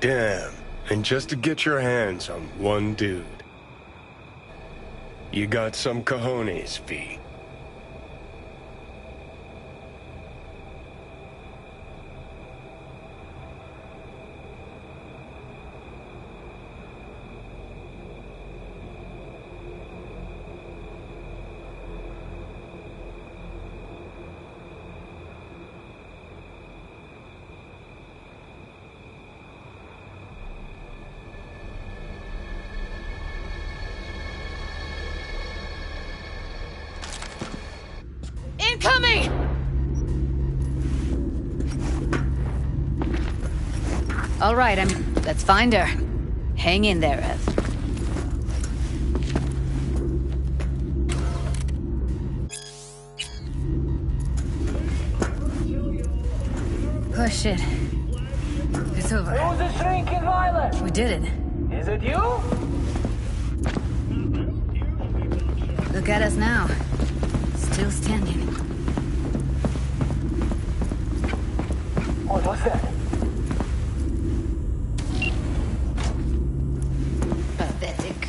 Damn. And just to get your hands on one dude. You got some cojones, V. Incoming! All right, let's find her. Hang in there, Ev. Push it. It's over. Who's the shrinking violet? We did it. Is it you? Look at us now. Still standing. What was that? Pathetic.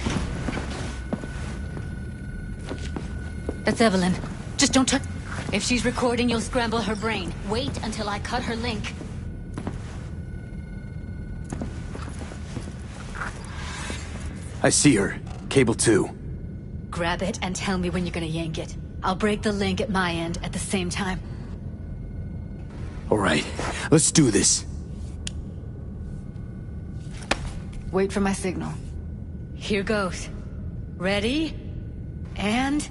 That's Evelyn. Just don't touch. If she's recording, you'll scramble her brain. Wait until I cut her link. I see her. Cable 2. Grab it and tell me when you're gonna yank it. I'll break the link at my end at the same time. All right, let's do this. Wait for my signal. Here goes. Ready? And...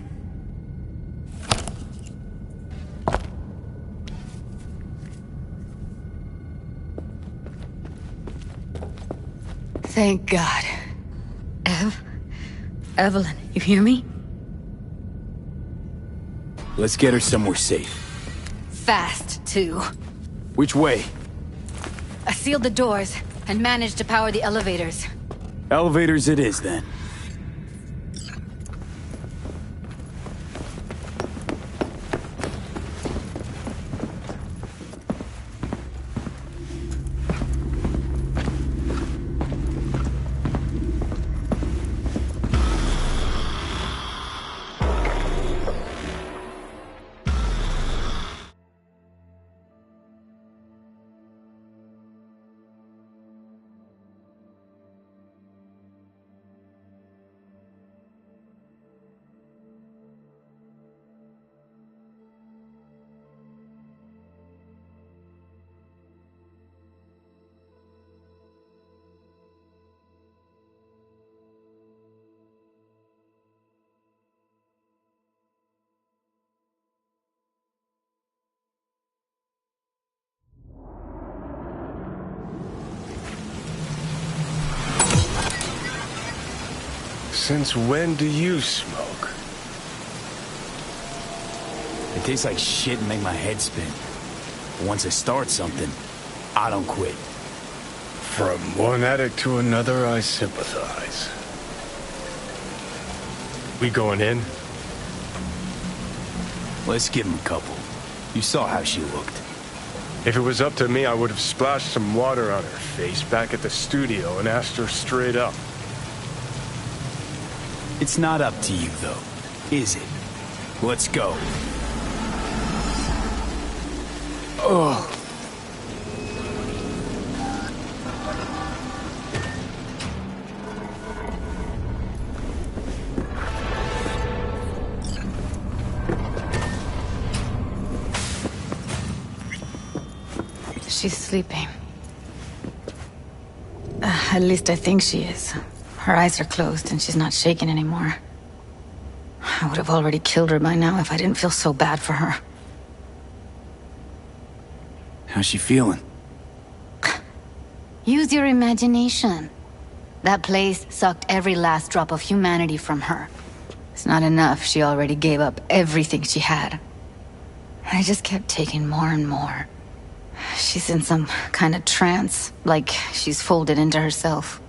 Thank God. Evelyn, you hear me? Let's get her somewhere safe. Fast, too. Which way? I sealed the doors and managed to power the elevators. Elevators it is, then. Since when do you smoke? It tastes like shit and make my head spin. But once I start something, I don't quit. From one addict to another, I sympathize. We going in? Let's give him a couple. You saw how she looked. If it was up to me, I would have splashed some water on her face back at the studio and asked her straight up. It's not up to you, though, is it? Let's go. Oh. She's sleeping. At least I think she is. Her eyes are closed and she's not shaking anymore. I would have already killed her by now if I didn't feel so bad for her. How's she feeling? Use your imagination. That place sucked every last drop of humanity from her. It's not enough, she already gave up everything she had. I just kept taking more and more. She's in some kind of trance, like she's folded into herself.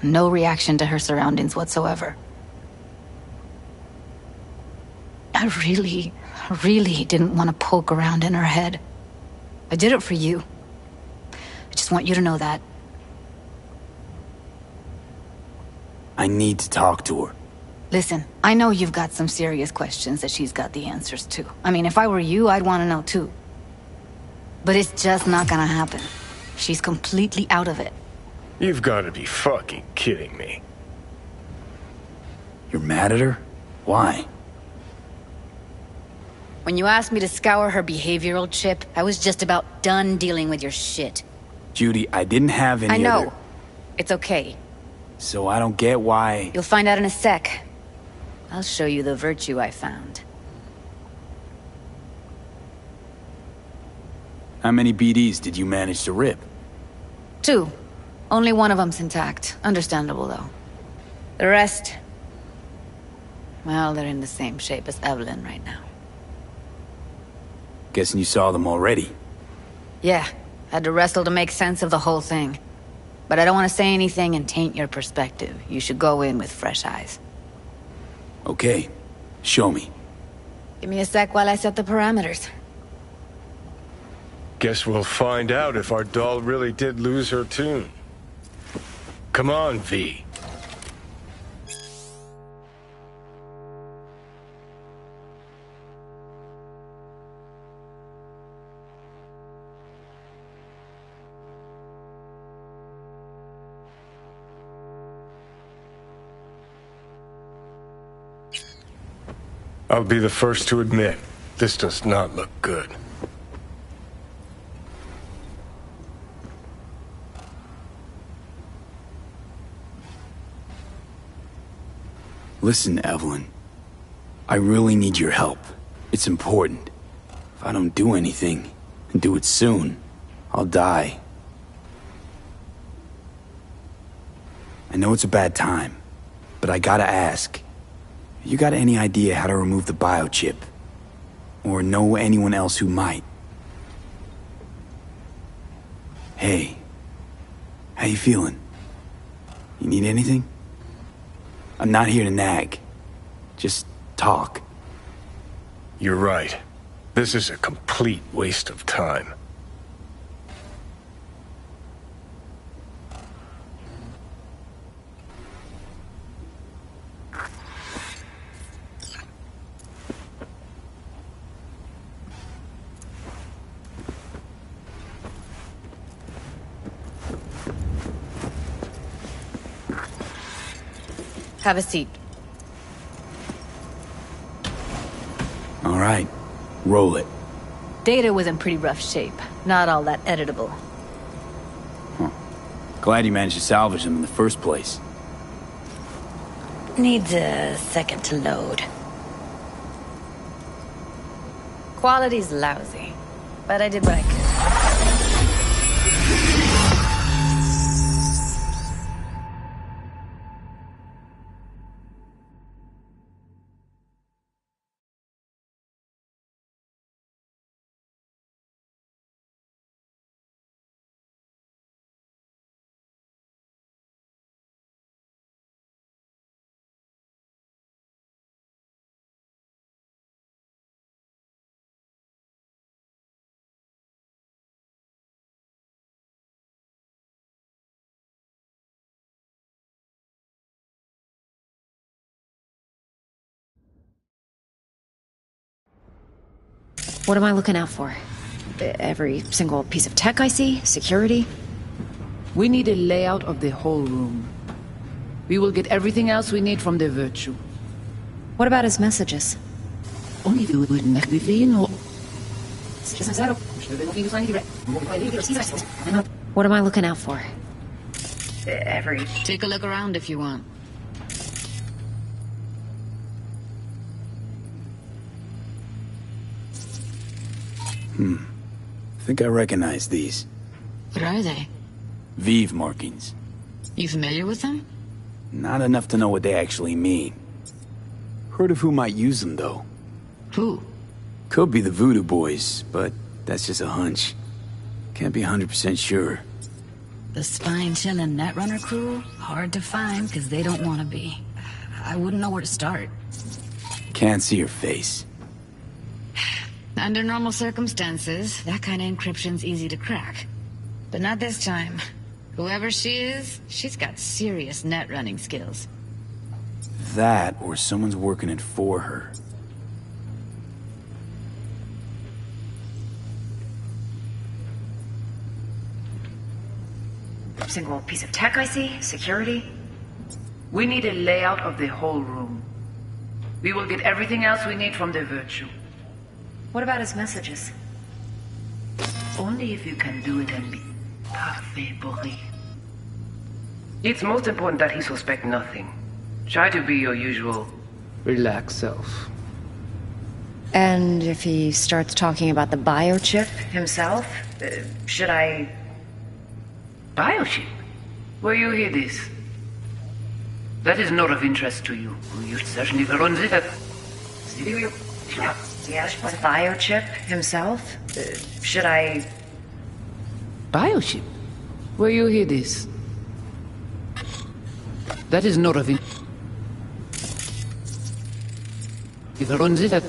No reaction to her surroundings whatsoever. I really didn't want to poke around in her head. I did it for you. I just want you to know that. I need to talk to her. Listen, I know you've got some serious questions that she's got the answers to. I mean, if I were you, I'd want to know too. But it's just not gonna happen. She's completely out of it. You've got to be fucking kidding me. You're mad at her? Why? When you asked me to scour her behavioral chip, I was just about done dealing with your shit. Judy, I didn't have any I know. other... It's okay. So I don't get why... You'll find out in a sec. I'll show you the virtue I found. How many BDs did you manage to rip? 2. Only one of them's intact. Understandable, though. The rest... well, they're in the same shape as Evelyn right now. Guessing you saw them already. Yeah, had to wrestle to make sense of the whole thing. But I don't want to say anything and taint your perspective. You should go in with fresh eyes. Okay, show me. Give me a sec while I set the parameters. Guess we'll find out if our doll really did lose her tune. Come on, V. I'll be the first to admit, this does not look good. Listen, Evelyn. I really need your help. It's important. If I don't do anything, and do it soon, I'll die. I know it's a bad time, but I gotta ask. You got any idea how to remove the biochip? Or know anyone else who might? Hey. How you feeling? You need anything? I'm not here to nag. Just talk. You're right. This is a complete waste of time. Have a seat. All right. Roll it. Data was in pretty rough shape. Not all that editable. Glad you managed to salvage them in the first place. Needs a second to load. Quality's lousy, but I did what I could. What am I looking out for? Every single piece of tech I see? Security? We need a layout of the whole room. We will get everything else we need from the virtue. What about his messages? What am I looking out for? Take a look around if you want. I think I recognize these. What are they? Vive markings. You familiar with them? Not enough to know what they actually mean. Heard of who might use them, though. Who? Could be the Voodoo Boys, but that's just a hunch. Can't be 100% sure. The spine-chilling Netrunner crew? Hard to find, because they don't want to be. I wouldn't know where to start. Can't see her face. Under normal circumstances, that kind of encryption's easy to crack. But not this time. Whoever she is, she's got serious net running skills. that, or someone's working it for her. Single piece of tech I see? Security? We need a layout of the whole room. We will get everything else we need from the Virtue. What about his messages? Only if you can do it and be parfait, Boris. It's most important that he suspect nothing. Try to be your usual, relaxed self. And if he starts talking about the biochip himself, should I... Biochip? Where you hear this? That is not of interest to you. You certainly verunsichert. Yes, the biochip himself? Should I... Biochip? Where you hear this? That is not of interest. Verunsichert.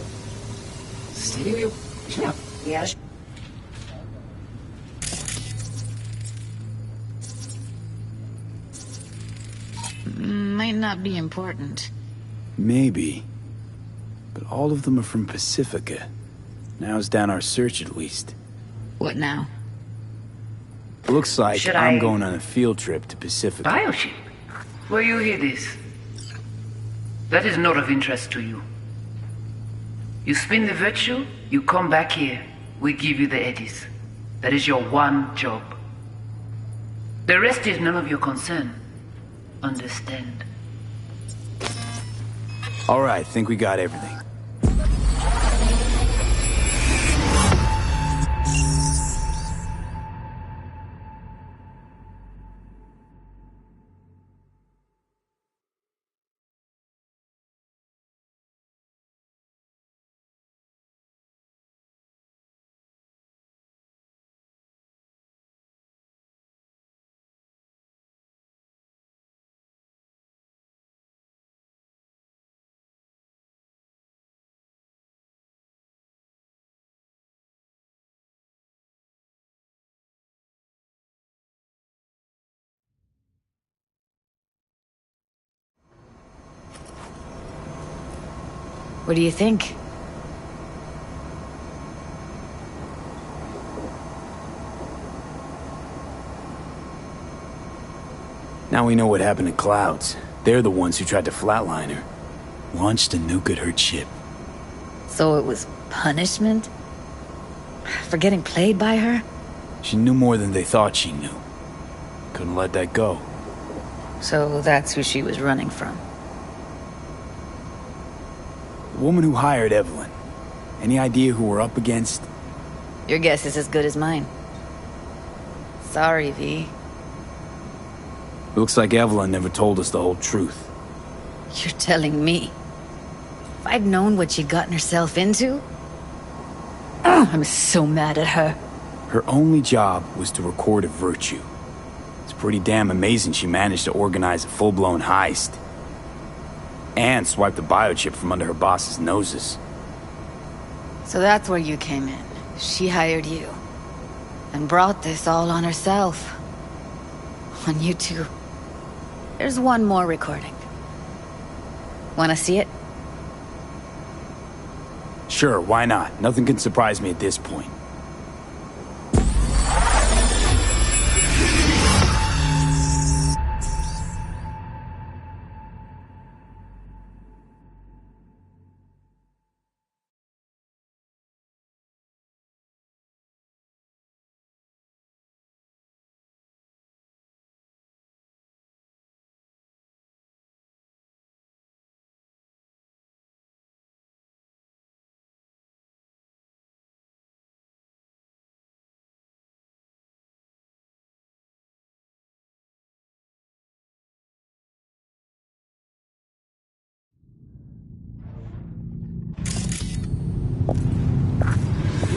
Yes. Might not be important. Maybe. But all of them are from Pacifica. Narrows down our search at least. What now? Looks like Should I'm I- going on a field trip to Pacifica. Biochip? Where you hear this? That is not of interest to you. You spin the Virtue, you come back here. We give you the eddies. That is your one job. The rest is none of your concern. Understand? All right, think we got everything. What do you think? Now we know what happened to Clouds. They're the ones who tried to flatline her. Launched a nuke at her ship. So it was punishment? For getting played by her? She knew more than they thought she knew. Couldn't let that go. So that's who she was running from. The woman who hired Evelyn. Any idea who we're up against? Your guess is as good as mine. Sorry, V. Looks like Evelyn never told us the whole truth. You're telling me. If I'd known what she'd gotten herself into... I'm so mad at her. Her only job was to record a Virtue. It's pretty damn amazing she managed to organize a full-blown heist. And swipe the biochip from under her boss's noses. So that's where you came in. She hired you. And brought this all on herself. On you two. There's one more recording. Wanna see it? Sure, why not? Nothing can surprise me at this point.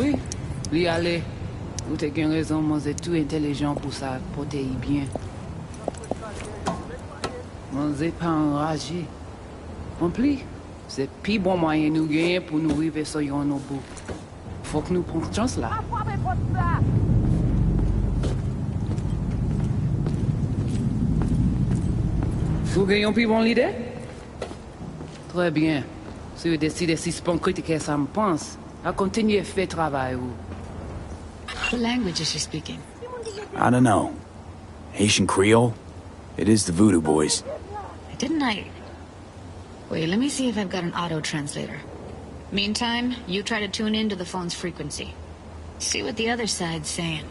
Oui, li ale. Ou te gen raison, moi c'est tout intelligent pour ça, pour te y bien. Moi c'est pas enragé. En plus, c'est plus bon moyen nous gagner pour nous arriver sur yon nos bout. Faut que nous prenions chance là. Faut gagner plus bon l'idée? Très bien. Si vous décidez si sponcritique que ça me pense, à continuer à faire travail ou... What language is she speaking? I don't know. Haitian Creole? It is the Voodoo Boys. Didn't I... Wait, let me see if I've got an auto-translator. Meantime, you try to tune into the phone's frequency. See what the other side's saying.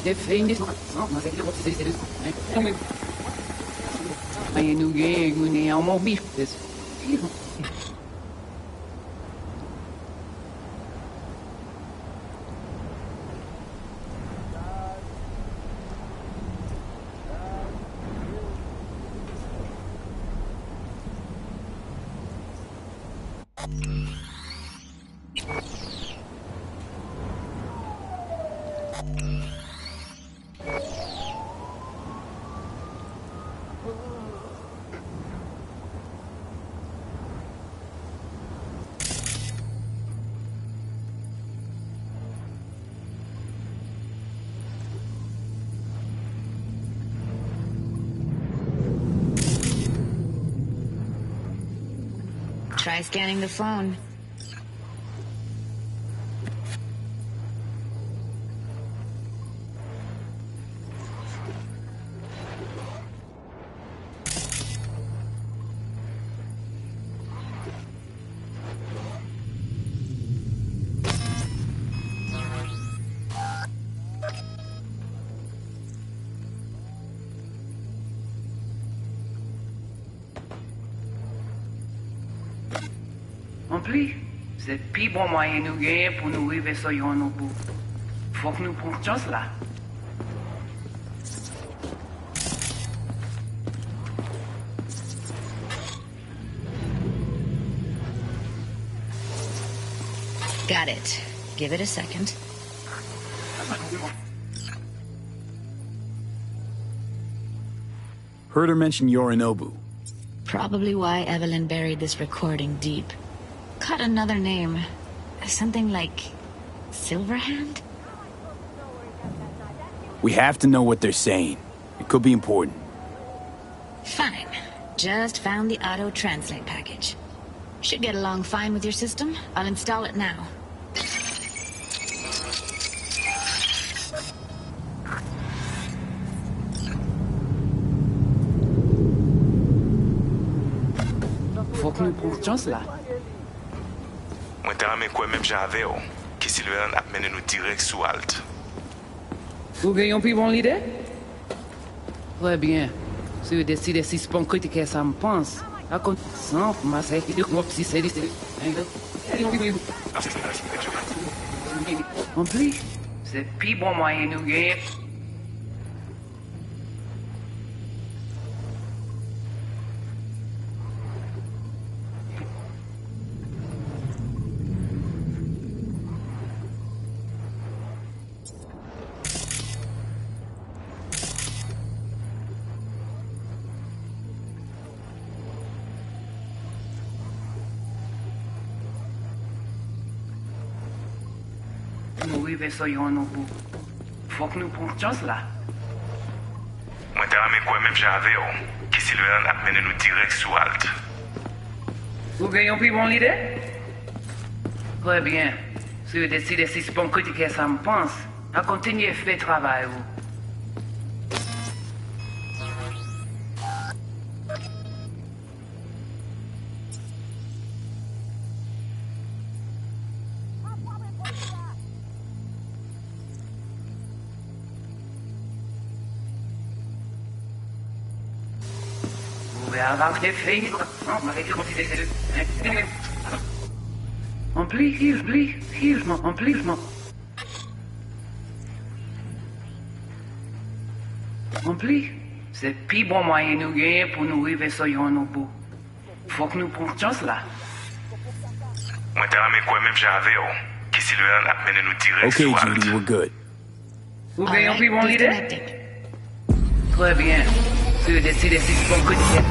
J'ai fait une descente. Non, mais c'est mais nous gagnons en mon bif. Try scanning the phone. En plus, c'est le plus bon moyen nous gagner pour nous arriver sur nos bout. Faut que nous prenions chance là. Got it. Give it a second. Heard her mention Yorinobu. Probably why Evelyn buried this recording deep. Caught another name. Something like... Silverhand? We have to know what they're saying. It could be important. Fine. Just found the auto-translate package. Should get along fine with your system. I'll install it now. Faut que nous prenions chance là. Mwen te rame kwen menm jan ave yo, ki Silveran ap mene nou direk sou alt. Vous gagnez plus bon l'idée? Très bien. Si vous décidez si sponcritique que ça me pense, à compte sans masser qui dit moi si c'est en plus, c'est le plus bon moyen nous gagner. Nous arrivons sur nos bout. Faut que nous prenions chance là. Mwen te rame kwen menm jan ave yo, ki Silveran ap mene nou direk sou alt. Vous gagnez plus bon l'idée? Très bien. Si vous décidez si sponcritique que ça me pense, à continuer à faire travail vous. Avant que fait. Non, on m'avait dit qu'on s'était deux. En plus, en plus. En plus, C'est pi bon moyen nous gagner pour nous arriver sur yon au bout. Faut que nous prenions chance là. Mwen te rame kwen menm jave yo, ki Sylvain ap mene nou direct Okay, sou alt. Judy, we're good. Ou All gagnons right, plus bon l'idée? disconnecting. Très bien. Tu décides si tu bon côté.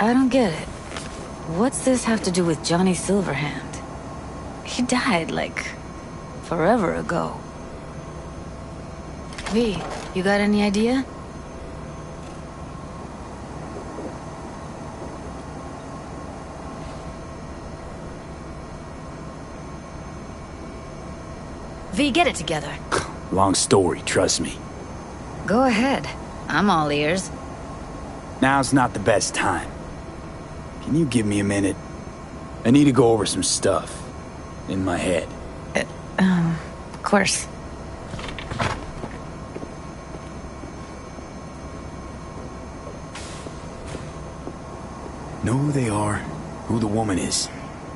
I don't get it. What's this have to do with Johnny Silverhand? He died, like, forever ago. V, you got any idea? V, get it together. Long story, trust me. Go ahead. I'm all ears. Now's not the best time. Can you give me a minute? I need to go over some stuff. In my head. Of course. Know who they are, who the woman is.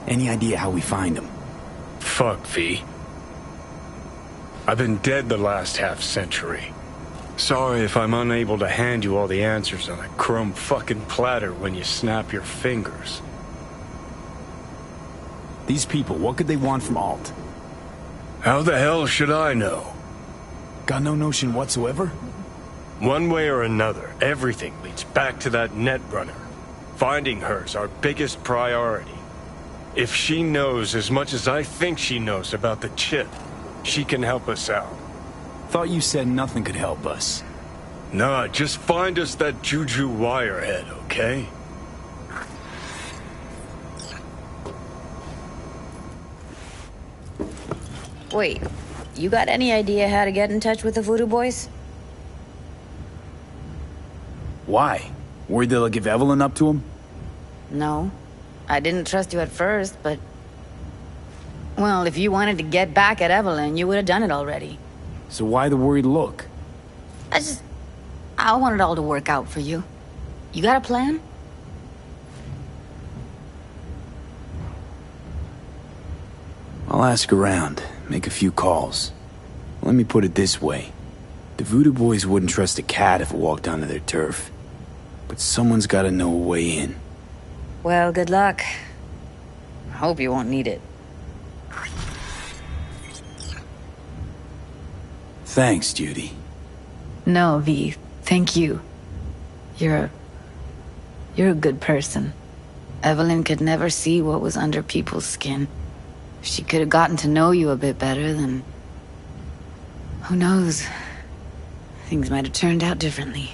Any idea how we find them? Fuck, V. I've been dead the last half-century. Sorry if I'm unable to hand you all the answers on a chrome fucking platter when you snap your fingers. These people, what could they want from Alt? How the hell should I know? Got no notion whatsoever? One way or another, everything leads back to that netrunner. Finding her's our biggest priority. If she knows as much as I think she knows about the chip, she can help us out. Thought you said nothing could help us. Nah, just find us that Juju wirehead, okay? Wait, you got any idea how to get in touch with the Voodoo Boys? Why? Worried they'll give Evelyn up to him? No. I didn't trust you at first, but... Well, if you wanted to get back at Evelyn, you would have done it already. So why the worried look? I want it all to work out for you. You got a plan? I'll ask around, make a few calls. Let me put it this way. The Voodoo Boys wouldn't trust a cat if it walked onto their turf. But someone's gotta know a way in. Well, good luck. Hope you won't need it. Thanks, Judy. No, V. Thank you. You're a good person. Evelyn could never see what was under people's skin. If she could have gotten to know you a bit better, then... Who knows? Things might have turned out differently.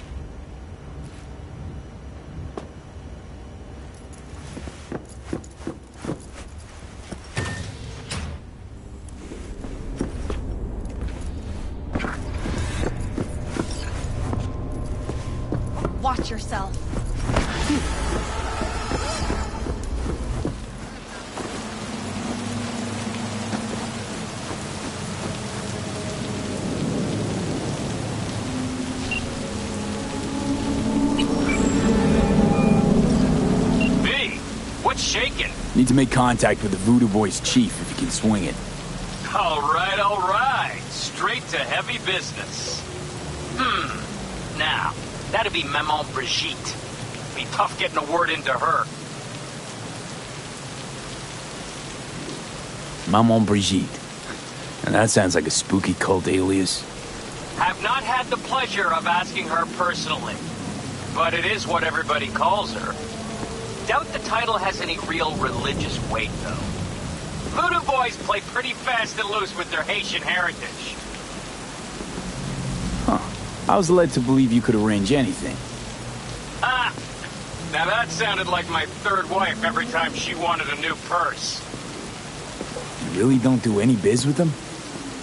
Watch yourself. V, what's shaking? Need to make contact with the Voodoo Boys chief if you can swing it. All right. Straight to heavy business. Now, that'd be Maman Brigitte. Be tough getting a word into her. Maman Brigitte. And that sounds like a spooky cult alias. Have not had the pleasure of asking her personally, but it is what everybody calls her. Doubt the title has any real religious weight, though. Voodoo Boys play pretty fast and loose with their Haitian heritage. I was led to believe you could arrange anything. Now that sounded like my third wife every time she wanted a new purse. You really don't do any biz with them?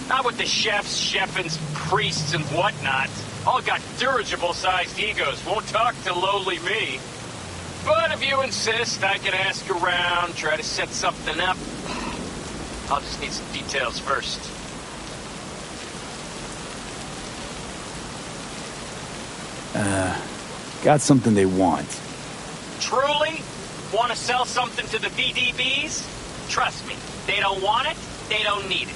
Not with the chefs, chefins, priests, and whatnot. All got dirigible-sized egos, won't talk to lowly me. But if you insist, I can ask around, try to set something up. I'll just need some details first. Got something they want. Truly? Want to sell something to the VDBs? Trust me, they don't want it, they don't need it.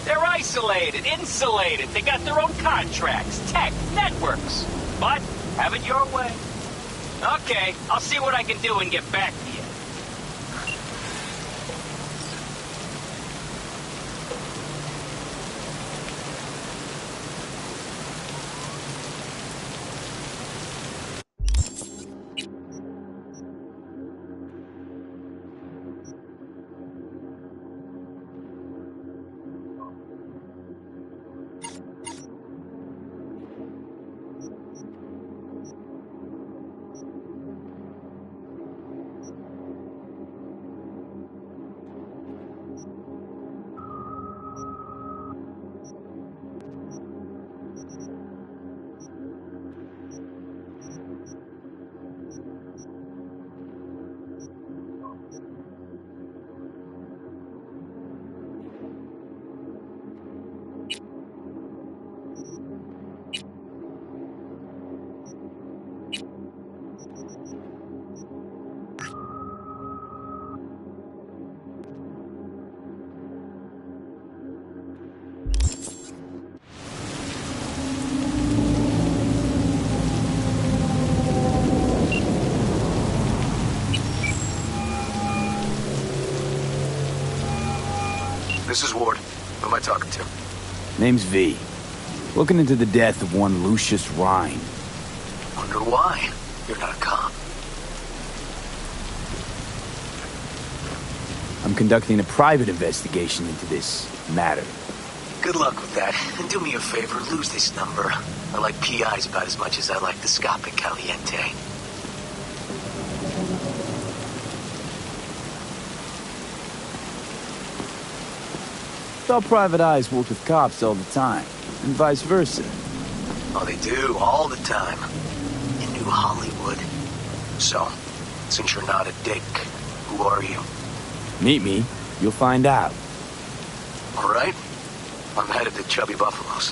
They're isolated, insulated, they got their own contracts, tech, networks. But, have it your way. Okay, I'll see what I can do and get back to you. This is Ward. Who am I talking to? Name's V. Looking into the death of one Lucius Rhine. Wonder why. You're not a cop. I'm conducting a private investigation into this matter. Good luck with that. And do me a favor, lose this number. I like PIs about as much as I like the Scopic Caliente. Thought private eyes work with cops all the time, and vice versa. Oh, they do, all the time. In New Hollywood. So, since you're not a dick, who are you? Meet me, you'll find out. All right. I'm headed to Chubby Buffaloes.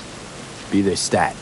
Be their stat.